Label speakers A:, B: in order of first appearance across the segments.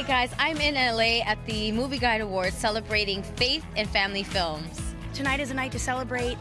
A: guys, I'm in LA at the Movieguide Awards celebrating faith and family films.
B: Tonight is a night to celebrate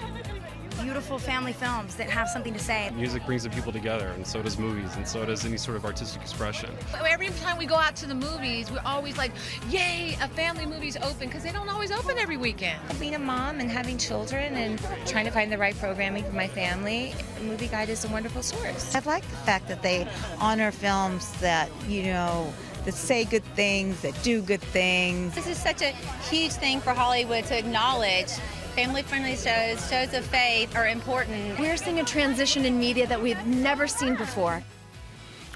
B: beautiful family films that have something to say.
C: Music brings the people together, and so does movies, and so does any sort of artistic expression.
D: Every time we go out to the movies, we're always like, yay, a family movie's open, because they don't always open every weekend.
E: Being a mom and having children and trying to find the right programming for my family, Movieguide is a wonderful source.
F: I like the fact that they honor films that, you know, that say good things, that do good things.
A: This is such a huge thing for Hollywood to acknowledge. Family-friendly shows, shows of faith are important.
B: We're seeing a transition in media that we've never seen before.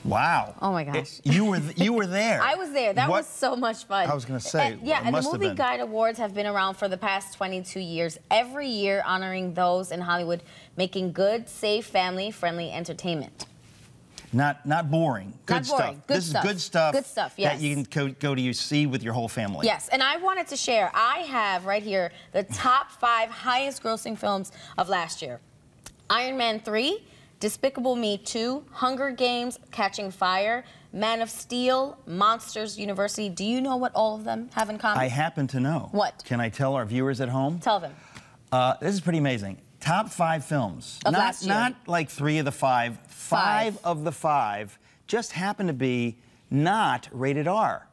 G: Wow.
A: Oh my gosh.
G: You were there.
A: I was there. That was so much fun.
G: I was going to say,
A: yeah, and the
G: must have been.
A: Movieguide Awards have been around for the past 22 years, every year honoring those in Hollywood making good, safe, family-friendly entertainment.
G: Not boring. Good
A: Not boring.
G: stuff.
A: Good
G: This
A: stuff.
G: is good stuff.
A: Good stuff, yes.
G: That you can go to see with your whole family.
A: Yes, and I wanted to share, I have right here the top 5 highest grossing films of last year. Iron Man 3, Despicable Me 2, Hunger Games, Catching Fire, Man of Steel, Monsters University. Do you know what all of them have in common?
G: I happen to know.
A: What?
G: Can I tell our viewers at home?
A: Tell them.
G: This is pretty amazing. Top 5 films.
A: Of last year.
G: Not like 3 of the 5. 5 of the 5 just happen to be not rated R.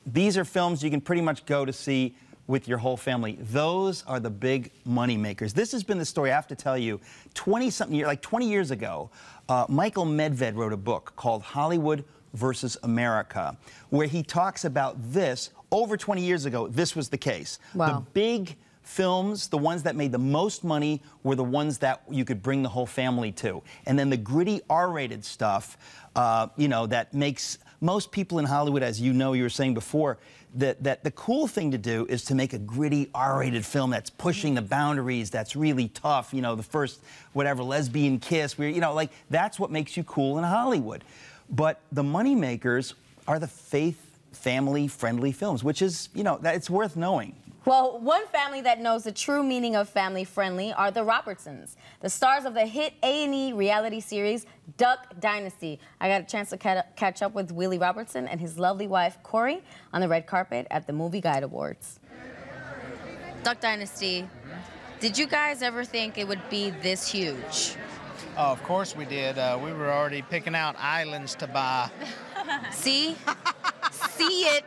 G: These are films you can pretty much go to see with your whole family. Those are the big money makers. This has been the story, I have to tell you, 20-something years, like 20 years ago, Michael Medved wrote a book called Hollywood versus America, where he talks about this. Over 20 years ago, this was the case.
A: Wow.
G: The big films, the ones that made the most money, were the ones that you could bring the whole family to. And then the gritty R-rated stuff, you know, that makes most people in Hollywood, as you know, you were saying before, that the cool thing to do is to make a gritty R-rated film that's pushing the boundaries, that's really tough, you know, the first, whatever, lesbian kiss, where, you know, like, that's what makes you cool in Hollywood. But the money makers are the faith, family-friendly films, which is, you know, it's worth knowing.
A: Well, one family that knows the true meaning of family-friendly are the Robertsons, the stars of the hit A&E reality series, Duck Dynasty. I got a chance to catch up with Willie Robertson and his lovely wife, Korie, on the red carpet at the Movieguide Awards. Duck Dynasty, did you guys ever think it would be this huge?
H: Oh, of course we did. We were already picking out islands to buy.
A: See? See it,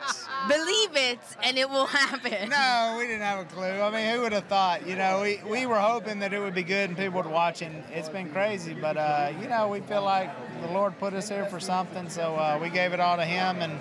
A: believe it, and it will happen.
H: No, we didn't have a clue. I mean, who would have thought? You know, we were hoping that it would be good and people would watch it. It's been crazy, but, you know, we feel like the Lord put us here for something, so we gave it all to Him, and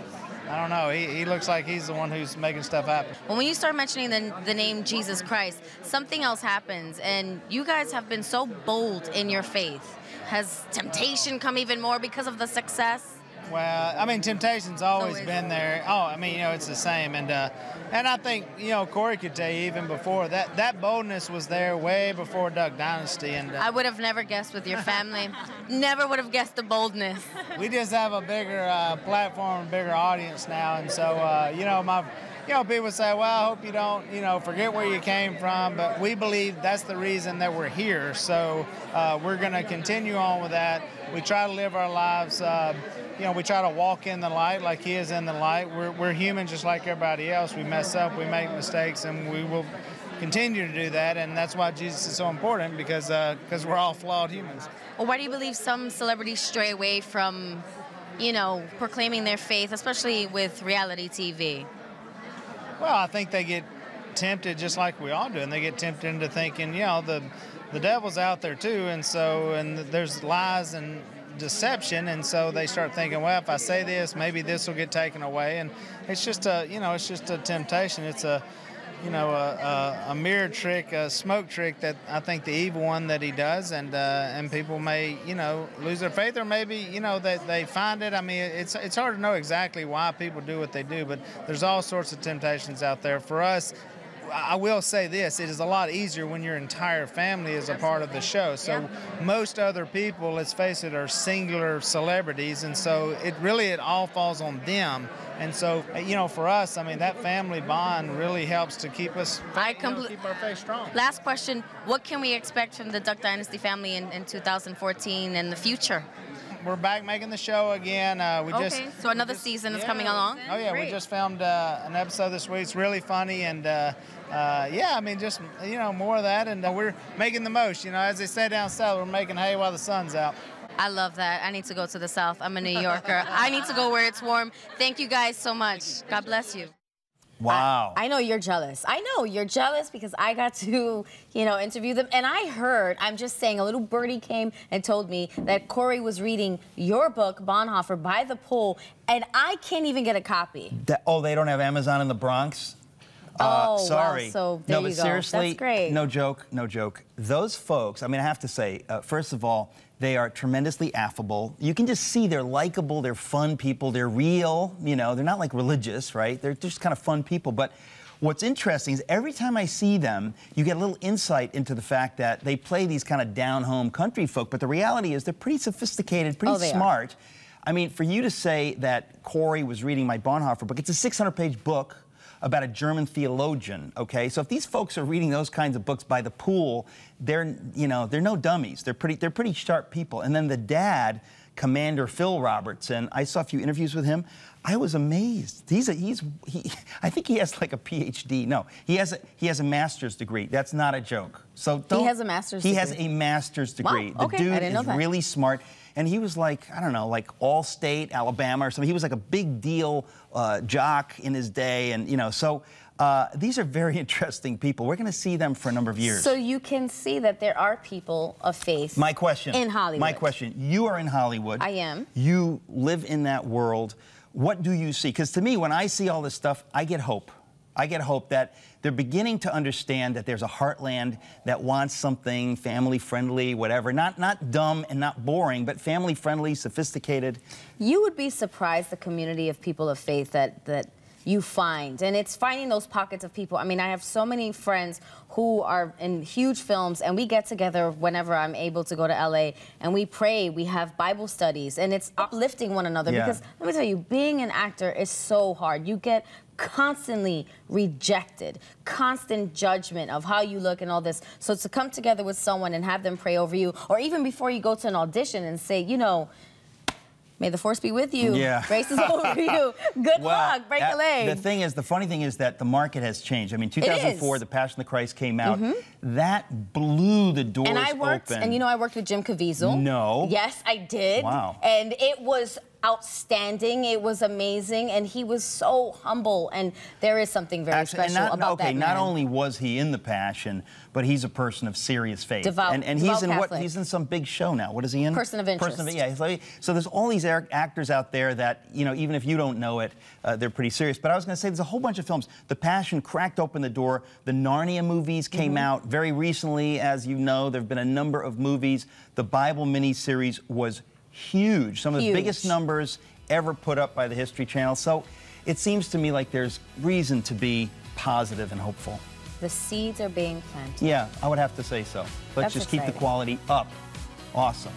H: I don't know, he looks like He's the one who's making stuff happen.
A: Well, when you start mentioning the name Jesus Christ, something else happens, and you guys have been so bold in your faith. Has temptation come even more because of the success?
H: Well, I mean, temptation's always been there. Oh, I mean, you know, it's the same. And I think, you know, Korie could tell you even before, that boldness was there way before Duck Dynasty. And
A: I would have never guessed with your family. Never would have guessed the boldness.
H: We just have a bigger platform, bigger audience now. And so, you know, people say, well, I hope you don't, you know, forget where you came from. But we believe that's the reason that we're here. So we're going to continue on with that. We try to live our lives, you know, we try to walk in the light like He is in the light. We're human just like everybody else. We mess up, we make mistakes, and we will continue to do that. And that's why Jesus is so important, because we're all flawed humans.
A: Well, why do you believe some celebrities stray away from, you know, proclaiming their faith, especially with reality TV?
H: Well, I think they get tempted just like we all do, and they get tempted into thinking, you know, the devil's out there too, and there's lies and deception, and so they start thinking, well, if I say this, maybe this will get taken away, and it's just a, you know, it's just a temptation. It's a, you know, a mirror trick, a smoke trick that I think the evil one that he does, and people may, you know, lose their faith, or maybe, you know, they find it. I mean, it's hard to know exactly why people do what they do, but there's all sorts of temptations out there. For us, I will say this, it is a lot easier when your entire family is a part of the show. So most other people, let's face it, are singular celebrities, and so it all falls on them. And so, you know, for us, I mean, that family bond really helps to keep us, keep our faith strong.
A: Last question, what can we expect from the Duck Dynasty family in 2014 and the future?
H: we're back making the show again.
A: So another season is coming along?
H: Oh, yeah, we just filmed an episode this week. It's really funny, and yeah, I mean, just, more of that, and we're making the most. As they say down south, we're making hay while the sun's out.
A: I love that. I need to go to the South. I'm a New Yorker. I need to go where it's warm. Thank you guys so much. God bless you.
G: Wow.
A: I know you're jealous. I know you're jealous because I got to, interview them. And I heard, I'm just saying, a little birdie came and told me that Korie was reading your book, Bonhoeffer, by the pool, and I can't even get a copy.
G: They don't have Amazon in the Bronx? Sorry.
A: Well, so there
G: no, but
A: you go.
G: Seriously,
A: that's great.
G: No joke, no joke. Those folks, I mean, I have to say, first of all, they are tremendously affable. You can just see they're likable, they're fun people, they're real, they're not like religious, right? They're just kind of fun people. But what's interesting is every time I see them, you get a little insight into the fact that they play these kind of down-home country folk, but the reality is they're pretty sophisticated, pretty smart. I mean, for you to say that Korie was reading my Bonhoeffer book, it's a 600-page book about a German theologian, okay? So if these folks are reading those kinds of books by the pool, they're no dummies. They're pretty sharp people. And then the dad, Commander Phil Robertson, I saw a few interviews with him. I was amazed. I think he has like a PhD. No, he has a master's degree. That's not a joke. So
A: he has a master's degree?
G: He has a master's degree.
A: Wow, okay.
G: The dude
A: I didn't know
G: is
A: that.
G: really smart. And he was like, I don't know, like All-State, Alabama or something. He was like a big deal jock in his day. And, so these are very interesting people. We're going to see them for a number of years.
A: So you can see that there are people of faith
G: My question.
A: in Hollywood.
G: My question. You are in Hollywood.
A: I am.
G: You live in that world. What do you see? Because to me, when I see all this stuff, I get hope. I get hope that they're beginning to understand that there's a heartland that wants something family-friendly, whatever. Not dumb and not boring, but family-friendly, sophisticated.
A: You would be surprised the community of people of faith that you find. And it's finding those pockets of people. I mean, I have so many friends who are in huge films, and we get together whenever I'm able to go to LA, and we pray, we have Bible studies, and it's uplifting one another.
G: Yeah.
A: Because let me tell you, being an actor is so hard. You get constantly rejected, constant judgment of how you look and all this. So to come together with someone and have them pray over you, or even before you go to an audition and say, may the force be with you.
G: Yeah.
A: Grace is over you. Good luck. Break a leg.
G: The funny thing is that the market has changed. I mean, 2004, The Passion of the Christ came out. That blew the doors
A: and I worked,
G: open.
A: And I worked with Jim Caviezel.
G: No.
A: Yes, I did.
G: Wow.
A: And it was outstanding. It was amazing, and he was so humble. And there is something very special about that man.
G: Not only was he in The Passion, but he's a person of serious faith.
A: Devout,
G: and he's in what? He's in some big show now. What is he in?
A: Person of Interest.
G: So there's all these actors out there that even if you don't know it, they're pretty serious. But I was going to say there's a whole bunch of films. The Passion cracked open the door. The Narnia movies came out very recently. As you know, there have been a number of movies. The Bible miniseries was huge. Some of the biggest numbers ever put up by the History Channel. So it seems to me like there's reason to be positive and hopeful.
A: The seeds are being planted.
G: Yeah, I would have to say so. Let's just keep the quality up. Awesome.